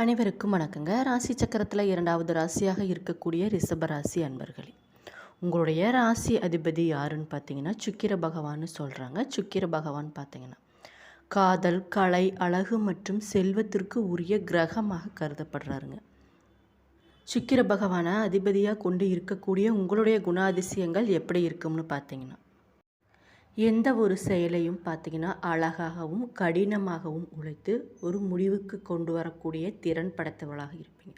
அனைவருக்கும் வணக்கங்க. ராசி சக்கரத்தில் 2வது ராசியாக இருக்கக்கூடிய ரிஷப ராசி அன்பர்களே, உங்களுடைய ராசி அதிபதி யாருன்னு பார்த்தீங்கன்னா சுக்கிர பகவான்னு சொல்கிறாங்க. சுக்கிர பகவான் பார்த்தீங்கன்னா காதல், கலை, அழகு மற்றும் செல்வத்திற்கு உரிய கிரகமாக கருதப்படுறாருங்க. சுக்கிர பகவானை அதிபதியாக கொண்டு இருக்கக்கூடிய உங்களுடைய குணாதிசயங்கள் எப்படி இருக்கும்னு பார்த்தீங்கன்னா, எந்த ஒரு செயலையும் பார்த்திங்கன்னா அழகாகவும் கடினமாகவும் உழைத்து ஒரு முடிவுக்கு கொண்டு வரக்கூடிய திறன் படைத்தவளாக இருப்பீங்க.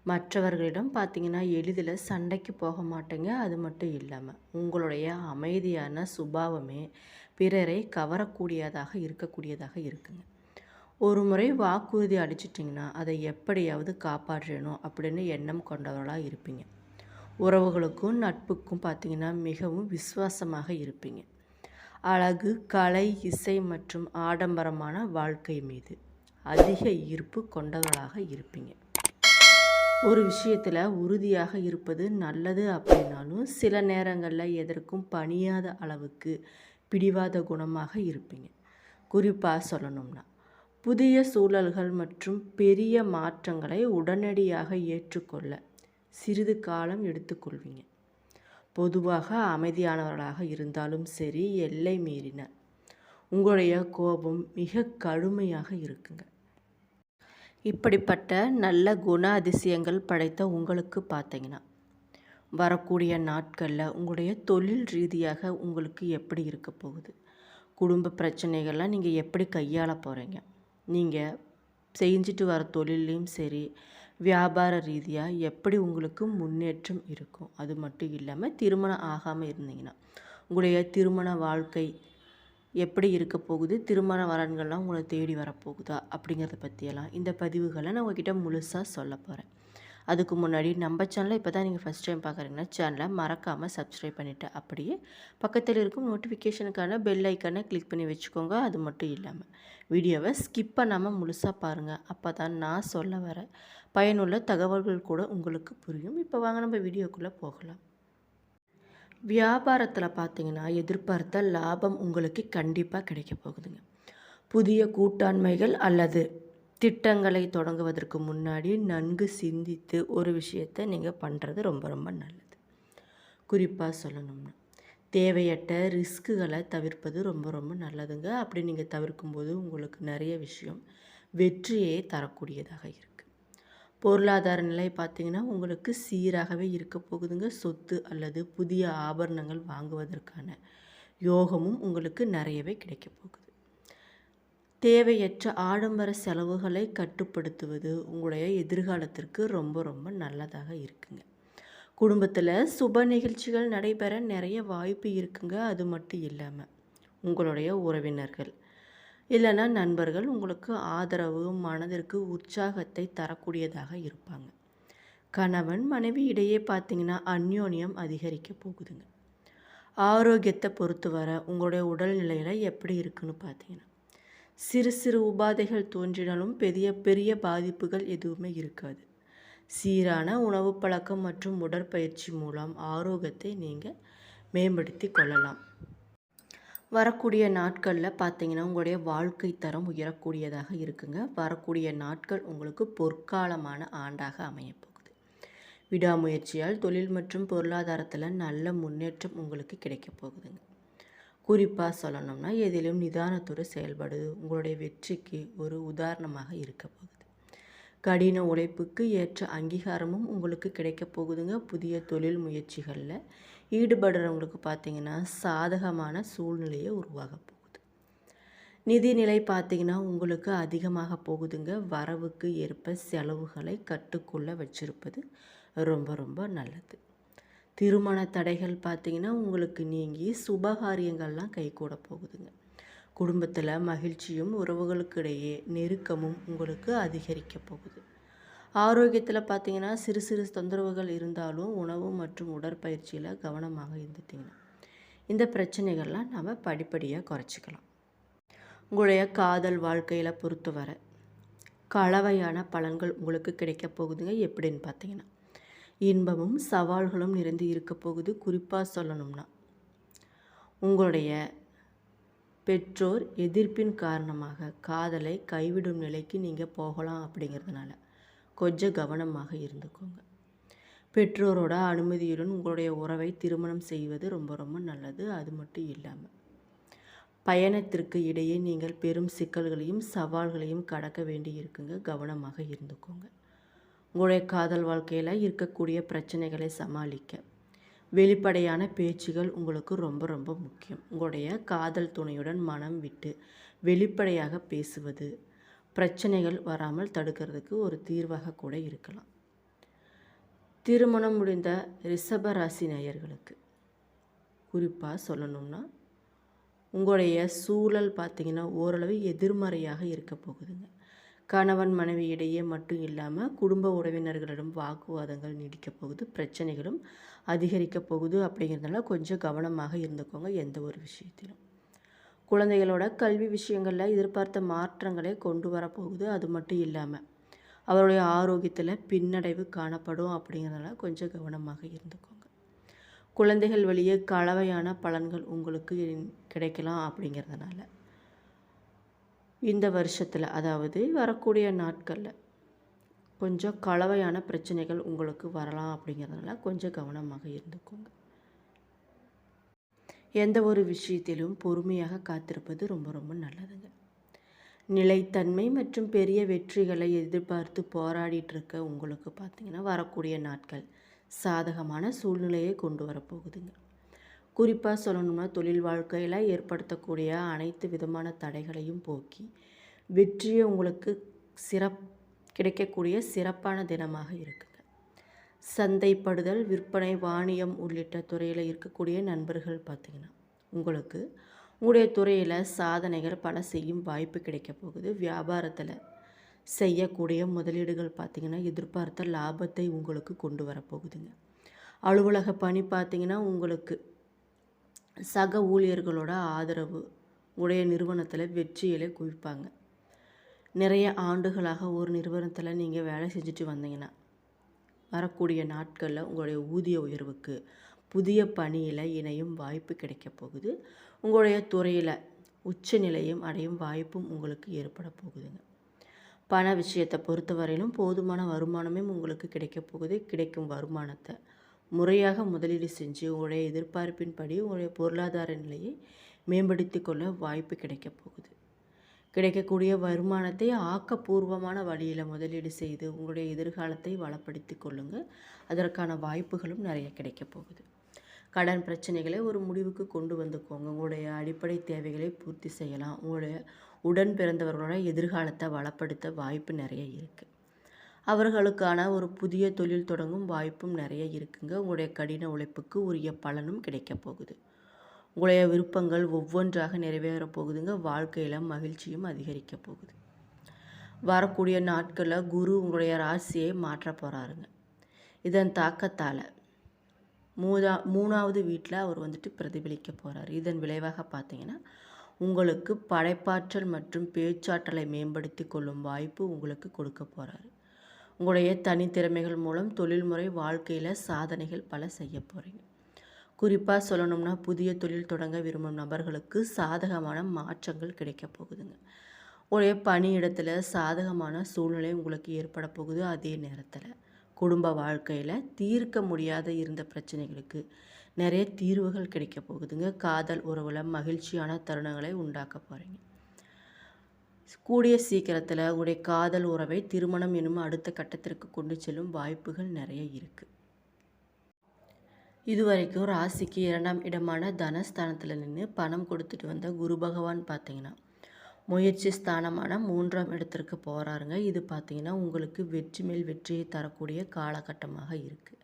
மற்றவர்களிடம் பார்த்திங்கன்னா எளிதில் சண்டைக்கு போக மாட்டேங்க. அது மட்டும் இல்லாமல் உங்களுடைய அமைதியான சுபாவமே பிறரை கவரக்கூடியதாக இருக்கக்கூடியதாக இருக்குங்க. ஒரு முறை வாக்குறுதி அடிச்சிட்டிங்கன்னா அதை எப்படியாவது காப்பாற்றணும் அப்படின்னு எண்ணம் கொண்டவர்களாக இருப்பீங்க. உறவுகளுக்கும் நட்புக்கும் பார்த்திங்கன்னா மிகவும் விசுவாசமாக இருப்பீங்க. அழகு, கலை, இசை மற்றும் ஆடம்பரமான வாழ்க்கை மீது அதிக ஈர்ப்பு கொண்டவர்களாக இருப்பீங்க. ஒரு விஷயத்தில் உறுதியாக இருப்பது நல்லது அப்படின்னாலும் சில நேரங்களில் எதற்கும் பணியாத அளவுக்கு பிடிவாத குணமாக இருப்பீங்க. குறிப்பாக சொல்லணும்னா புதிய சூழல்கள் மற்றும் பெரிய மாற்றங்களை உடனடியாக ஏற்றுக்கொள்ள சிறிது காலம் எடுத்துக்கொள்வீங்க. பொதுவாக அமைதியானவர்களாக இருந்தாலும் சரி, எல்லை மீறின உங்களுடைய கோபம் மிக கடுமையாக இருக்குங்க. இப்படிப்பட்ட நல்ல குண அதிசயங்கள் படைத்த உங்களுக்கு பார்த்தீங்கன்னா வரக்கூடிய நாட்களில் உங்களுடைய தொழில் ரீதியாக உங்களுக்கு எப்படி இருக்க போகுது, குடும்ப பிரச்சனைகள்லாம் நீங்கள் எப்படி கையாள போகிறீங்க, நீங்கள் செஞ்சுட்டு வர தொழிலையும் சரி வியாபார ரீதியாக எப்படி உங்களுக்கு முன்னேற்றம் இருக்கும். அது மட்டும் இல்லாமல் திருமணம் ஆகாமல் இருந்தீங்கன்னா உங்களுடைய திருமண வாழ்க்கை எப்படி இருக்க போகுது, திருமண வரன்கள்லாம் உங்களை தேடி வரப்போகுதா அப்படிங்கிறத பற்றியெல்லாம் இந்த பதிவுகளை நான் உங்ககிட்ட முழுசாக சொல்ல போகிறேன். அதுக்கு முன்னாடி நம்ம சேனலை இப்போ தான் நீங்கள் ஃபஸ்ட் டைம் பார்க்குறீங்கன்னா சேனலை மறக்காமல் சப்ஸ்கிரைப் பண்ணிவிட்டு அப்படியே பக்கத்தில் இருக்கும் நோட்டிஃபிகேஷனுக்கான பெல் ஐக்கானை கிளிக் பண்ணி வச்சுக்கோங்க. அது மட்டும் இல்லாமல் வீடியோவை ஸ்கிப் பண்ணாமல் முழுசாக பாருங்கள். அப்போ தான் நான் சொல்ல வர பயனுள்ள தகவல்கள் கூட உங்களுக்கு புரியும். இப்போ வாங்க நம்ம வீடியோக்குள்ளே போகலாம். வியாபாரத்தில் பார்த்தீங்கன்னா எதிர்பார்த்த லாபம் உங்களுக்கு கண்டிப்பாக கிடைக்க போகுதுங்க. புதிய கூட்டாண்மைகள் அல்லது திட்டங்களை தொடங்குவதற்கு முன்னாடி நன்கு சிந்தித்து ஒரு விஷயத்தை நீங்கள் பண்ணுறது ரொம்ப ரொம்ப நல்லது. குறிப்பாக சொல்லணும்னா தேவையற்ற ரிஸ்க்குகளை தவிர்ப்பது ரொம்ப ரொம்ப நல்லதுங்க. அப்படி நீங்கள் தவிர்க்கும்போது உங்களுக்கு நிறைய விஷயம் வெற்றியே தரக்கூடியதாக இருக்குது. பொருளாதார நிலை பார்த்திங்கன்னா உங்களுக்கு சீராகவே இருக்க போகுதுங்க. சொத்து அல்லது புதிய ஆபரணங்கள் வாங்குவதற்கான யோகமும் உங்களுக்கு நிறையவே கிடைக்க போகுது. தேவையற்ற ஆடம்பர செலவுகளை கட்டுப்படுத்துவது உங்களுடைய எதிர்காலத்திற்கு ரொம்ப ரொம்ப நல்லதாக இருக்குங்க. குடும்பத்தில் சுப நிகழ்ச்சிகள் நடைபெற நிறைய வாய்ப்பு இருக்குங்க. அது மட்டும் இல்லாமல் உங்களுடைய உறவினர்கள் இல்லைன்னா நண்பர்கள் உங்களுக்கு ஆதரவு, மனதிற்கு உற்சாகத்தை தரக்கூடியதாக இருப்பாங்க. கணவன் மனைவி இடையே பார்த்திங்கன்னா அந்யோன்யம் அதிகரிக்க போகுதுங்க. ஆரோக்கியத்தை பொறுத்து வர உங்களுடைய உடல்நிலையில் எப்படி இருக்குன்னு பார்த்தீங்கன்னா சிறு சிறு உபாதைகள் தோன்றினாலும் பெரிய பெரிய பாதிப்புகள் எதுவுமே இருக்காது. சீரான உணவு பழக்கம் மற்றும் உடற்பயிற்சி மூலம் ஆரோக்கியத்தை நீங்கள் மேம்படுத்தி கொள்ளலாம். வரக்கூடிய நாட்களில் பார்த்தீங்கன்னா உங்களுடைய வாழ்க்கை தரம் உயரக்கூடியதாக இருக்குங்க. வரக்கூடிய நாட்கள் உங்களுக்கு பொற்காலமான ஆண்டாக அமையப்போகுது. விடாமுயற்சியால் தொழில் மற்றும் பொருளாதாரத்தில் நல்ல முன்னேற்றம் உங்களுக்கு கிடைக்க போகுதுங்க. குறிப்பாக சொல்லணும்னா எதிலும் நிதானத்தோடு செயல்படுது உங்களுடைய வெற்றிக்கு ஒரு உதாரணமாக இருக்க போகுது. கடின உழைப்புக்கு ஏற்ற அங்கீகாரமும் உங்களுக்கு கிடைக்க போகுதுங்க. புதிய தொழில் முயற்சிகளில் ஈடுபடுறவங்களுக்கு பார்த்திங்கன்னா சாதகமான சூழ்நிலையை உருவாக போகுது. நிதிநிலை பார்த்திங்கன்னா உங்களுக்கு அதிகமாக போகுதுங்க. வரவுக்கு ஏற்ப செலவுகளை கட்டுக்குள்ள வச்சிருப்பது ரொம்ப ரொம்ப நல்லது. திருமண தடைகள் பார்த்திங்கன்னா உங்களுக்கு நீங்கி சுபகாரியங்கள்லாம் கைகூட போகுதுங்க. குடும்பத்தில் மகிழ்ச்சியும் உறவுகளுக்கிடையே நெருக்கமும் உங்களுக்கு அதிகரிக்க போகுது. ஆரோக்கியத்தில் பார்த்திங்கன்னா சிறு சிறு தொந்தரவுகள் இருந்தாலும் உணவு மற்றும் உடற்பயிற்சியில் கவனமாக இருந்துட்டிங்கன்னா இந்த பிரச்சனைகள்லாம் நம்ம படிப்படியாக குறைச்சிக்கலாம். உங்களுடைய காதல் வாழ்க்கையில் பொறுத்து வர கலவையான பலன்கள் உங்களுக்கு கிடைக்க போகுதுங்க. எப்படின்னு பார்த்தீங்கன்னா இன்பமும் சவால்களும் நிறைந்து இருக்க போகுது. குறிப்பாக சொல்லணும்னா உங்களுடைய பெற்றோர் எதிர்ப்பின் காரணமாக காதலை கைவிடும் நிலைக்கு நீங்கள் போகலாம். அப்படிங்கிறதுனால கொஞ்சம் கவனமாக இருந்துக்கோங்க. பெற்றோரோட அனுமதியுடன் உங்களுடைய உறவை திருமணம் செய்வது ரொம்ப ரொம்ப நல்லது. அது மட்டும் இல்லாமல் பயணத்திற்கு இடையே நீங்கள் பெரும் சிக்கல்களையும் சவால்களையும் கடக்க வேண்டி இருக்குங்க. கவனமாக இருந்துக்கோங்க. உங்களுடைய காதல் வாழ்க்கையில் இருக்கக்கூடிய பிரச்சனைகளை சமாளிக்க வெளிப்படையான பேச்சுகள் உங்களுக்கு ரொம்ப ரொம்ப முக்கியம். உங்களுடைய காதல் துணையுடன் மனம் விட்டு வெளிப்படையாக பேசுவது பிரச்சனைகள் வராமல் தடுக்கிறதுக்கு ஒரு தீர்வாக கூட இருக்கலாம். திருமணம் முடிந்த ரிஷப ராசி நேயர்களுக்கு குறிப்பாக சொல்லணும்னா உங்களுடைய சூழல் பார்த்திங்கன்னா ஓரளவு எதிர்மறையாக இருக்க போகுதுங்க. கணவன் மனைவி இடையே மட்டும் இல்லாமல் குடும்ப உறவினர்களிடம் வாக்குவாதங்கள் நீடிக்க போகுது, பிரச்சனைகளும் அதிகரிக்க போகுது. அப்படிங்கிறதுனால கொஞ்சம் கவனமாக இருந்துக்கோங்க எந்த ஒரு விஷயத்திலும். குழந்தைகளோட கல்வி விஷயங்களில் எதிர்பார்த்த மாற்றங்களை கொண்டு வரப்போகுது. அது மட்டும் இல்லாமல் அவருடைய ஆரோக்கியத்தில் பின்னடைவு காணப்படும். அப்படிங்கிறதுனால கொஞ்சம் கவனமாக இருந்துக்கோங்க. குழந்தைகள் வழியே கலவையான பலன்கள் உங்களுக்கு கிடைக்கலாம். அப்படிங்கிறதுனால இந்த வருஷத்தில் அதாவது வரக்கூடிய நாட்களில் கொஞ்சம் கலவையான பிரச்சனைகள் உங்களுக்கு வரலாம். அப்படிங்கிறதுனால கொஞ்சம் கவனமாக இருந்துக்கோங்க. எந்த ஒரு விஷயத்திலும் பொறுமையாக காத்திருப்பது ரொம்ப ரொம்ப நல்லதுங்க. நிலைத்தன்மை மற்றும் பெரிய வெற்றிகளை எதிர்பார்த்து போராடிட்டு இருக்க உங்களுக்கு பார்த்திங்கன்னா வரக்கூடிய நாட்கள் சாதகமான சூழ்நிலையை கொண்டு வரப்போகுதுங்க. குறிப்பாக சொல்லணும்னா தொழில் வாழ்க்கையில் ஏற்படுத்தக்கூடிய அனைத்து விதமான தடைகளையும் போக்கி வெற்றியை உங்களுக்கு கிடைக்கக்கூடிய சிறப்பான தினமாக இருக்குங்க. சந்தைப்படுதல், விற்பனை, வாணியம் உள்ளிட்ட துறையில் இருக்கக்கூடிய நண்பர்கள் பார்த்திங்கன்னா உங்களுக்கு உங்களுடைய துறையில் சாதனைகள் பல செய்யும் வாய்ப்பு கிடைக்க போகுது. வியாபாரத்தில் செய்யக்கூடிய முதலீடுகள் பார்த்திங்கன்னா எதிர்பார்த்த லாபத்தை உங்களுக்கு கொண்டு வரப்போகுதுங்க. அலுவலக பணி பார்த்திங்கன்னா உங்களுக்கு சக ஊழியர்களோட ஆதரவு உடைய நிறுவனத்தில் வெற்றிகளை குவிப்பாங்க. நிறைய ஆண்டுகளாக ஒரு நிறுவனத்தில் நீங்கள் வேலை செஞ்சுட்டு வந்தீங்கன்னா வரக்கூடிய நாட்களில் உங்களுடைய ஊதிய உயர்வுக்கு புதிய பணியில் இணையும் வாய்ப்பு கிடைக்க போகுது. உங்களுடைய துறையில் உச்ச நிலையும் அடையும் வாய்ப்பும் உங்களுக்கு ஏற்பட போகுதுங்க. பண விஷயத்தை பொறுத்தவரையிலும் போதுமான வருமானமே உங்களுக்கு கிடைக்க போகுது. கிடைக்கும் வருமானத்தை முறையாக முதலீடு செஞ்சு உங்களுடைய எதிர்பார்ப்பின்படி உங்களுடைய பொருளாதார நிலையை மேம்படுத்தி கொள்ள வாய்ப்பு கிடைக்க போகுது. கிடைக்கக்கூடிய வருமானத்தை ஆக்கப்பூர்வமான வழியில் முதலீடு செய்து உங்களுடைய எதிர்காலத்தை வளப்படுத்தி கொள்ளுங்கள். அதற்கான வாய்ப்புகளும் நிறைய கிடைக்க போகுது. கடன் பிரச்சனைகளை ஒரு முடிவுக்கு கொண்டு வந்துக்கோங்க. உங்களுடைய அடிப்படை தேவைகளை பூர்த்தி செய்யலாம். உங்களுடைய உடன் பிறந்தவர்களோட எதிர்காலத்தை வளப்படுத்த வாய்ப்பு நிறைய இருக்குது. அவர்களுக்கான ஒரு புதிய தொழில் தொடங்கும் வாய்ப்பும் நிறைய இருக்குங்க. உங்களுடைய கடின உழைப்புக்கு உரிய பலனும் கிடைக்க போகுது. உங்களுடைய விருப்பங்கள் ஒவ்வொன்றாக நிறைவேற போகுதுங்க. வாழ்க்கையில் மகிழ்ச்சியும் அதிகரிக்க போகுது. வரக்கூடிய நாட்களில் குரு உங்களுடைய ராசியை மாற்ற போகிறாருங்க. இதன் தாக்கத்தால் மூணாவது வீட்டில் அவர் பிரதிபலிக்க போகிறார். இதன் விளைவாக பார்த்தீங்கன்னா உங்களுக்கு படைப்பாற்றல் மற்றும் பேச்சாற்றலை மேம்படுத்தி கொள்ளும் வாய்ப்பு உங்களுக்கு கொடுக்க போகிறாரு. உங்களுடைய தனித்திறமைகள் மூலம் தொழில்முறை வாழ்க்கையில் சாதனைகள் பல செய்ய போகிறீங்க. குறிப்பாக சொல்லணும்னா புதிய தொழில் தொடங்க விரும்பும் நபர்களுக்கு சாதகமான மாற்றங்கள் கிடைக்க போகுதுங்க. உங்களுடைய பணியிடத்தில் சாதகமான சூழ்நிலை உங்களுக்கு ஏற்பட போகுது. அதே நேரத்தில் குடும்ப வாழ்க்கையில் தீர்க்க முடியாத இருந்த பிரச்சனைகளுக்கு நிறைய தீர்வுகள் கிடைக்க போகுதுங்க. காதல் உறவில் மகிழ்ச்சியான தருணங்களை உண்டாக்க போகிறீங்க. கூடிய சீக்கிரத்தில் உங்களுடைய காதல் உறவை திருமணம் எனும் அடுத்த கட்டத்திற்கு கொண்டு செல்லும் வாய்ப்புகள் நிறைய இருக்குது. இதுவரைக்கும் ராசிக்கு 2ஆம் இடமான தனஸ்தானத்தில் நின்று பணம் கொடுத்துட்டு வந்த குரு பகவான் பார்த்திங்கன்னா முயற்சி ஸ்தானமான 3ஆம் இடத்திற்கு போகிறாருங்க. இது பார்த்திங்கன்னா உங்களுக்கு வெற்றி மேல் வெற்றியை தரக்கூடிய காலகட்டமாக இருக்குது.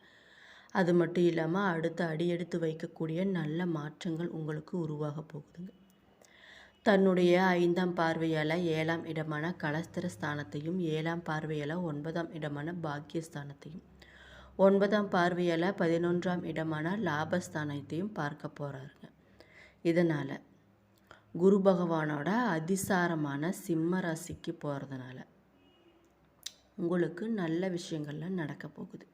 அது மட்டும் இல்லாமல் அடுத்த அடி எடுத்து வைக்கக்கூடிய நல்ல மாற்றங்கள் உங்களுக்கு உருவாக போகுதுங்க. தன்னுடைய 5ஆம் பார்வையால் 7ஆம் இடமான கலஸ்திர ஸ்தானத்தையும் 7ஆம் பார்வையால் 9ஆம் இடமான பாக்கியஸ்தானத்தையும் 9ஆம் பார்வையால் 11ஆம் இடமான லாபஸ்தானத்தையும் பார்க்க போகிறாருங்க. இதனால் குரு பகவானோட அதிசாரமான சிம்ம ராசிக்கு போகிறதுனால உங்களுக்கு நல்ல விஷயங்கள்லாம் நடக்க போகுது.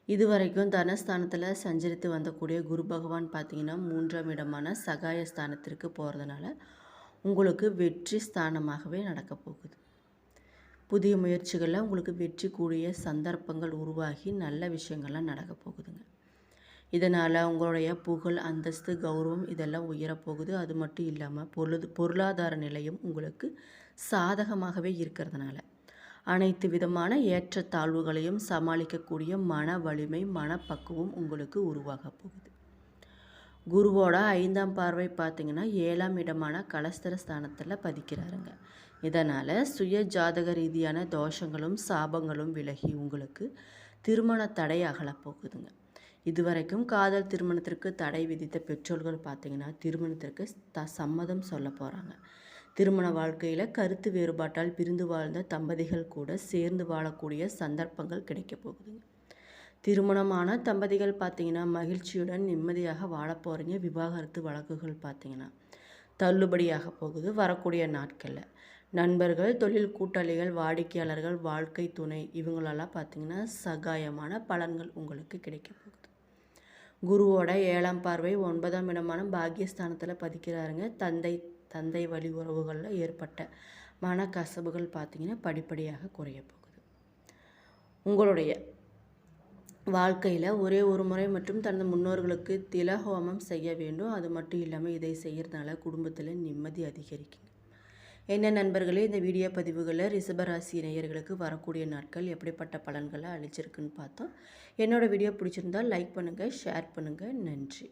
இதுவரைக்கும் தனஸ்தானத்தில் சஞ்சரித்து வந்தக்கூடிய குரு பகவான் பார்த்திங்கன்னா 3ஆம் இடமான சகாயஸ்தானத்திற்கு போகிறதுனால உங்களுக்கு வெற்றி ஸ்தானமாகவே நடக்க போகுது. புதிய முயற்சிகளில் உங்களுக்கு வெற்றி கூடிய சந்தர்ப்பங்கள் உருவாகி நல்ல விஷயங்கள்லாம் நடக்க போகுதுங்க. இதனால் உங்களுடைய புகழ், அந்தஸ்து, கௌரவம் இதெல்லாம் உயரப்போகுது. அது மட்டும் இல்லாமல் பொருளாதார நிலையும் உங்களுக்கு சாதகமாகவே இருக்கிறதுனால அனைத்து விதமான ஏற்றத்தாழ்வுகளையும் சமாளிக்கக்கூடிய மன வலிமை, மனப்பக்குவம் உங்களுக்கு உருவாக போகுது. குருவோட 5ஆம் பார்வை பார்த்திங்கன்னா 7ஆம் இடமான கலஸ்தர ஸ்தானத்தில் பதிக்கிறாருங்க. இதனால் சுய ஜாதக ரீதியான தோஷங்களும் சாபங்களும் விலகி உங்களுக்கு திருமண தடை அகலப்போகுதுங்க. இதுவரைக்கும் காதல் திருமணத்திற்கு தடை விதித்த பெற்றோர்கள் பார்த்திங்கன்னா திருமணத்திற்கு சம்மதம் சொல்ல போகிறாங்க. திருமண வாழ்க்கையில் கருத்து வேறுபாட்டால் பிரிந்து வாழ்ந்த தம்பதிகள் கூட சேர்ந்து வாழக்கூடிய சந்தர்ப்பங்கள் கிடைக்க போகுதுங்க. திருமணமான தம்பதிகள் பார்த்திங்கன்னா மகிழ்ச்சியுடன் நிம்மதியாக வாழ போகிறீங்க. விவாகரத்து வழக்குகள் பார்த்திங்கன்னா தள்ளுபடியாக போகுது வரக்கூடிய நாட்களில். நண்பர்கள், தொழில் கூட்டாளிகள், வாடிக்கையாளர்கள், வாழ்க்கை துணை இவங்களெல்லாம் பார்த்திங்கன்னா சகாயமான பலன்கள் உங்களுக்கு கிடைக்க போகுது. குருவோட 7ஆம் பார்வை 9ஆம் இடமான பாக்கியஸ்தானத்தில் பதிக்கிறாருங்க. தந்தை வழி உறவுகளில் ஏற்பட்ட மனக்கசபுகள் பார்த்திங்கன்னா படிப்படியாக குறைய போகுது. உங்களுடைய வாழ்க்கையில் ஒரே ஒரு முறை மற்றும் தனது முன்னோர்களுக்கு திலஹோமம் செய்ய வேண்டும். அது மட்டும் இல்லாமல் இதை செய்கிறதுனால குடும்பத்தில் நிம்மதி அதிகரிக்குங்க. என்ன நண்பர்களே, இந்த வீடியோ பதிவுகளில் ரிஷபராசி நேயர்களுக்கு வரக்கூடிய நாட்கள் எப்படிப்பட்ட பலன்களை அளிச்சிருக்குன்னு பார்த்தோம். என்னோடய வீடியோ பிடிச்சிருந்தால் லைக் பண்ணுங்கள், ஷேர் பண்ணுங்கள். நன்றி.